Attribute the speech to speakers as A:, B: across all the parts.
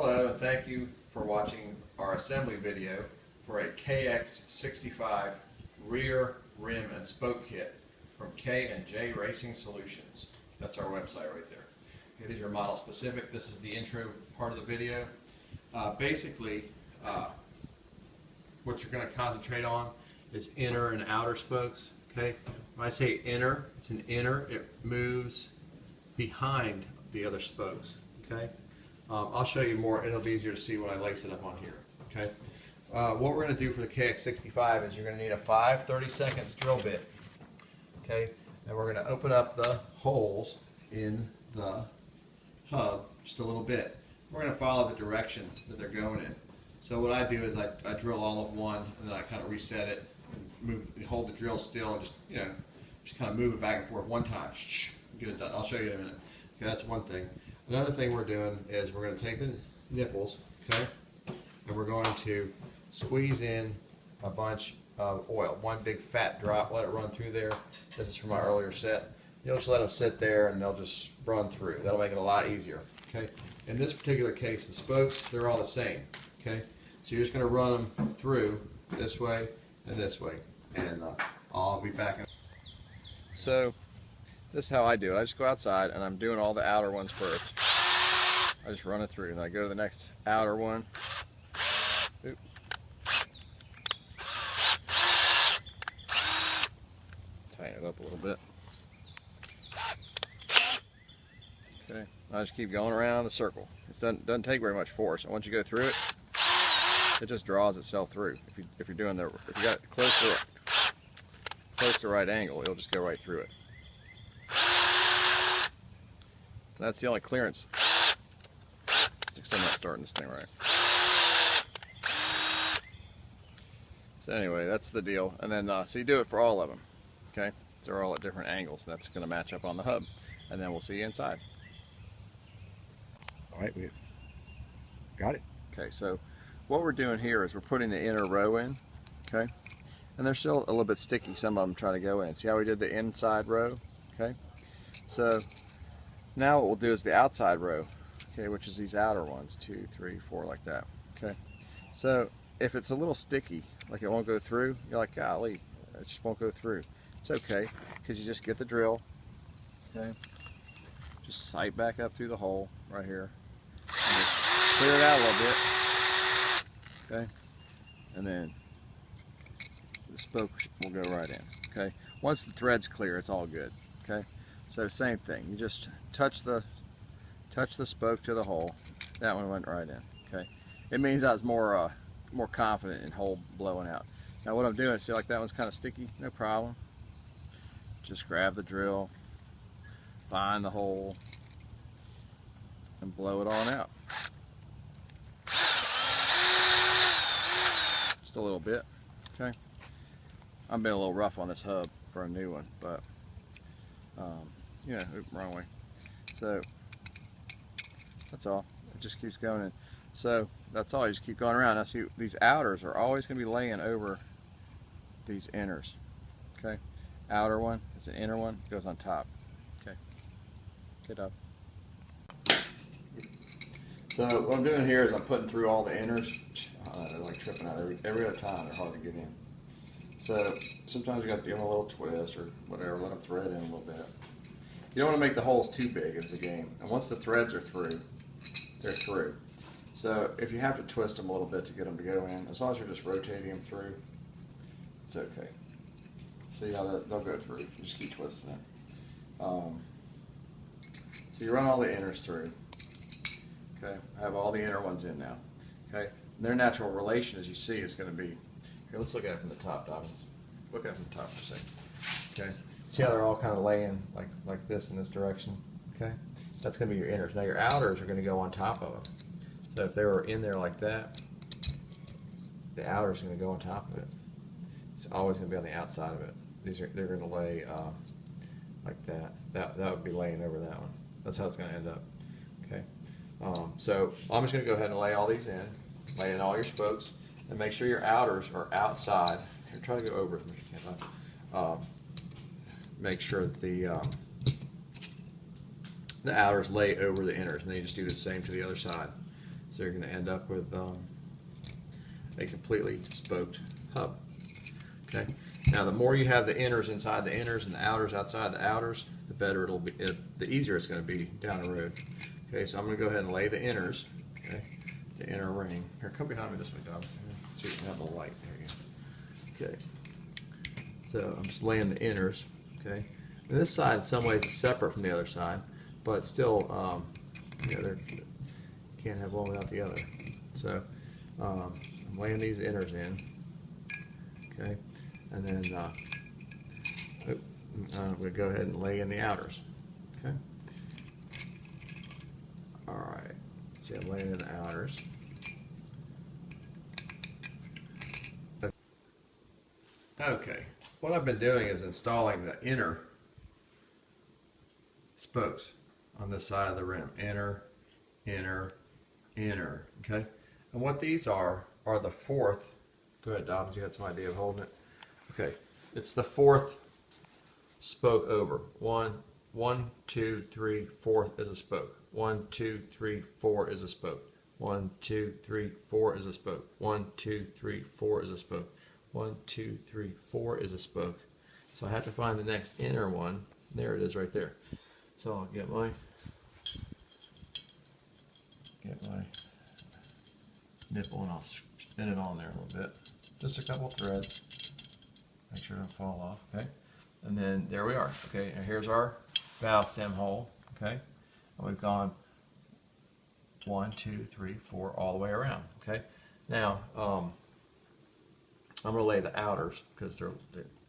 A: Hello, and thank you for watching our assembly video for a KX65 rear rim and spoke kit from K&J Racing Solutions. That's our website right there. Okay, these are model specific. This is the intro part of the video. Basically, what you're going to concentrate on is inner and outer spokes. Okay, when I say inner, it's an inner. It moves behind the other spokes. Okay. I'll show you more. It'll be easier to see when I lace it up on here. Okay. What we're going to do for the KX65 is you're going to need a 5/32 drill bit. Okay. And we're going to open up the holes in the hub just a little bit. We're going to follow the direction that they're going in. So what I do is I drill all of one, and then I kind of reset it, and hold the drill still, and just kind of move it back and forth one time. Get it done. I'll show you in a minute. Okay, that's one thing. Another thing we're doing is we're going to take the nipples, okay, and we're going to squeeze in a bunch of oil. One big fat drop, let it run through there. This is from my earlier set. You'll just let them sit there and they'll just run through. That'll make it a lot easier, okay. In this particular case, the spokes, they're all the same, okay. So you're just going to run them through this way and this way, and I'll be back. So this is how I do it. I just go outside and I'm doing all the outer ones first. I just run it through and I go to the next outer one. Oop. Tighten it up a little bit. Okay, I just keep going around the circle. It doesn't take very much force. And once you go through it, it just draws itself through. If you got it close to the right angle, it'll just go right through it. That's the only clearance. I'm not starting this thing right. So anyway, that's the deal. And then, so you do it for all of them. Okay? So they're all at different angles. That's going to match up on the hub. And then we'll see you inside.
B: All right, we got it.
A: Okay, so what we're doing here is we're putting the inner row in. Okay? And they're still a little bit sticky. Some of them try to go in. See how we did the inside row? Okay? So now what we'll do is the outside row. Okay, which is these outer ones, 2, 3, 4, like that. Okay, so if it's a little sticky, like it won't go through, you're like, golly, it just won't go through. It's okay, because you just get the drill, okay, just sight back up through the hole right here, and just clear it out a little bit, okay, and then the spoke will go right in, okay. Once the thread's clear, it's all good, okay. So same thing, you just touch the spoke to the hole. That one went right in. Okay, it means I was more confident in hole blowing out. Now what I'm doing, see, like that one's kind of sticky, no problem. Just grab the drill, find the hole, and blow it on out. Just a little bit. Okay, I've been a little rough on this hub for a new one, but wrong way. So that's all. It just keeps going in. So that's all. You just keep going around. Now see, these outers are always going to be laying over these inners. Okay, outer one is an inner one, goes on top. Okay, get up. So what I'm doing here is I'm putting through all the inners. They're like tripping out every other time. They're hard to get in. So sometimes you got to give them a little twist or whatever. Let them thread in a little bit. You don't want to make the holes too big is the game. And once the threads are through, they're through. So if you have to twist them a little bit to get them to go in, as long as you're just rotating them through, it's okay. See how they'll go through. You just keep twisting it. So you run all the inners through. Okay, I have all the inner ones in now. Okay, and their natural relation, as you see, is going to be. Here, let's look at it from the top, Dobbins. Look at it from the top for a second. Okay, see how they're all kind of laying like this in this direction. Okay. That's going to be your inners. Now your outers are going to go on top of them. So if they were in there like that, the outers are going to go on top of it. It's always going to be on the outside of it. They're going to lay like that. That would be laying over that one. That's how it's going to end up. Okay. So I'm just going to go ahead and lay all these in, lay in all your spokes, and make sure your outers are outside. Here, try to go over as much as you can. Make sure that the outers lay over the inners, and then you just do the same to the other side. So you're going to end up with a completely spoked hub. Okay. Now, the more you have the inners inside the inners and the outers outside the outers, the better it'll be. The easier it's going to be down the road. Okay. So I'm going to go ahead and lay the inners. Okay. The inner ring. Here, come behind me this way, Dom. So you can have the light. There you go. Okay. So I'm just laying the inners. Okay. And this side, in some ways, is separate from the other side, but still, you know, you can't have one without the other. So I'm laying these inners in. Okay. And then I'm going to go ahead and lay in the outers. Okay. All right. See, I'm laying in the outers. Okay. What I've been doing is installing the inner spokes on this side of the rim. Inner, inner, inner. Okay. And what these are the fourth. Go ahead, Dobbins. You had some idea of holding it. Okay. It's the fourth spoke over. One, two, three, fourth is a spoke. 1, 2, 3, 4 is a spoke. 1, 2, 3, 4 is a spoke. 1, 2, 3, 4 is a spoke. 1, 2, 3, 4 is a spoke. So I have to find the next inner one. There it is right there. So I'll get my nipple and I'll spin it on there a little bit. Just a couple threads. Make sure it doesn't fall off. Okay. And then there we are. Okay. And here's our valve stem hole. Okay. And we've gone 1, 2, 3, 4 all the way around. Okay. Now I'm going to lay the outers because they're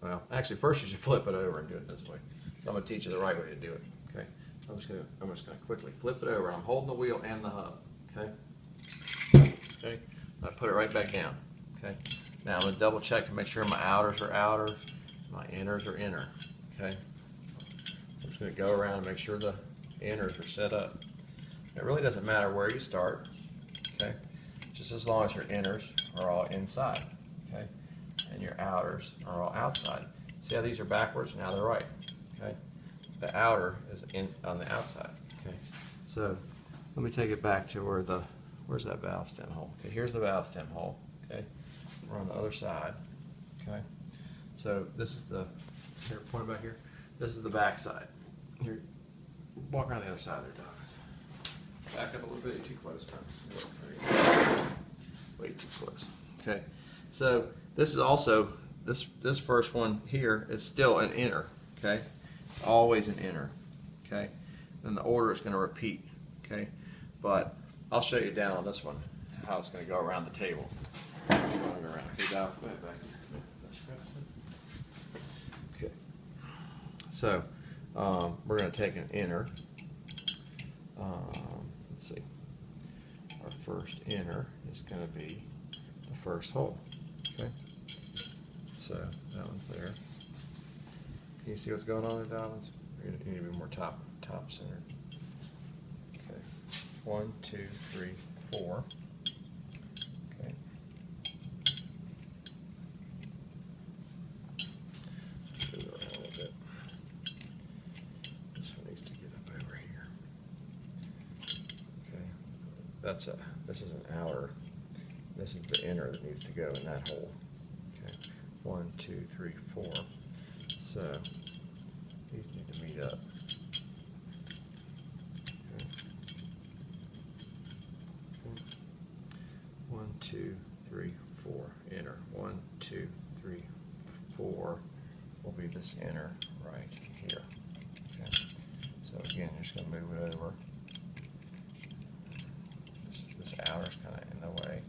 A: well. Actually, first you should flip it over and do it this way. So I'm going to teach you the right way to do it. Okay. So I'm just going to quickly flip it over. I'm holding the wheel and the hub. Okay. Okay. I put it right back down. Okay. Now I'm going to double check to make sure my outers are outer, my inners are inner. Okay. I'm just going to go around and make sure the inners are set up. It really doesn't matter where you start. Okay. Just as long as your inners are all inside. Okay. And your outers are all outside. See how these are backwards? Now they're right. Okay. The outer is on the outside. Okay. So let me take it back to where's that valve stem hole? Okay. Here's the valve stem hole. Okay. We're on the other side. Okay. So this is here, point it back here. This is the back side. Here, walk around the other side there, Doc. Back up a little bit. You're too close, man. Way too close. Okay. So this is also this first one here is still an inner. Okay. It's always an inner. Okay. Then the order is going to repeat. Okay. But I'll show you down on this one how it's going to go around the table. Just running around. Okay, Doc, go ahead back here. Okay. So we're going to take an inner. Let's see. Our first inner is going to be the first hole. Okay. So that one's there. Can you see what's going on there, Dobbins? You need to be more top centered. Okay. 1, 2, 3, 4. Okay. Move it around a little bit. This one needs to get up over here. Okay. This is an outer. This is the inner that needs to go in that hole. Okay. 1, 2, 3, 4. So these need to meet up. Okay. 1, 2, 3, 4. Inner. 1, 2, 3, 4 will be this inner right here. Okay. So again, you're just going to move it over. This outer's kind of in the way.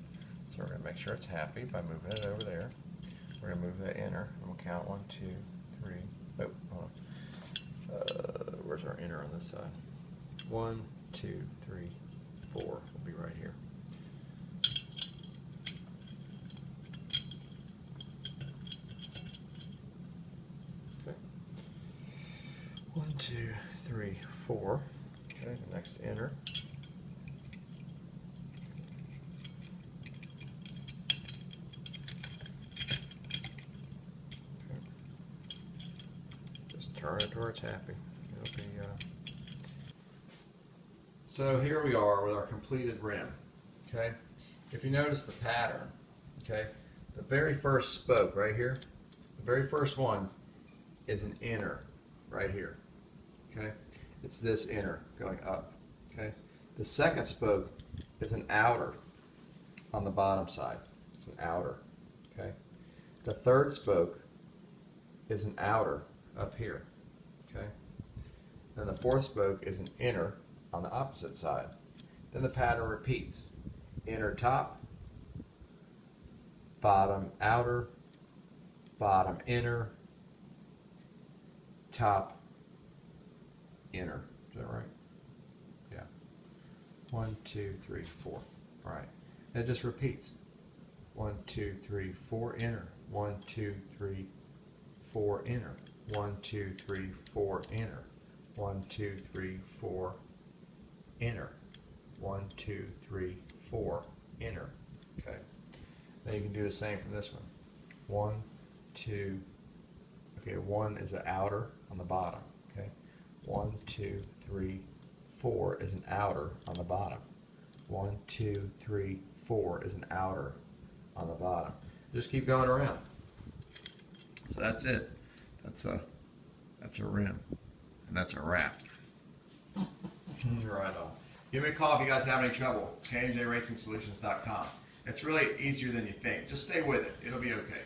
A: So we're going to make sure it's happy by moving it over there. We're going to move the inner, and we'll count 1, 2, 3. Oh, hold on. Where's our inner on this side? 1, 2, 3, 4 will be right here. Okay. 1, 2, 3, 4. Okay, the next inner. Turn it to where it's happy. It'll be, So here we are with our completed rim. Okay, if you notice the pattern, okay, the very first spoke right here, the very first one is an inner right here. Okay, it's this inner going up. Okay, the second spoke is an outer on the bottom side. It's an outer. Okay, the third spoke is an outer up here. Okay, then the fourth spoke is an inner on the opposite side. Then the pattern repeats. Inner top, bottom outer, bottom inner, top inner. Is that right? Yeah. 1, 2, 3, 4. All right. And it just repeats. 1, 2, 3, 4 inner. 1, 2, 3, 4 inner. 1, 2, 3, 4 inner. 1, 2, 3, 4 inner. 1, 2, 3, 4 inner. Okay. Then you can do the same from this one. 1, 2. Okay, 1 is an outer on the bottom. Okay. 1, 2, 3, 4 is an outer on the bottom. 1, 2, 3, 4 is an outer on the bottom. Just keep going around. So that's it. That's a rim, and that's a wrap. Right on. Give me a call if you guys have any trouble. KNJRacingSolutions.com. It's really easier than you think. Just stay with it. It'll be okay.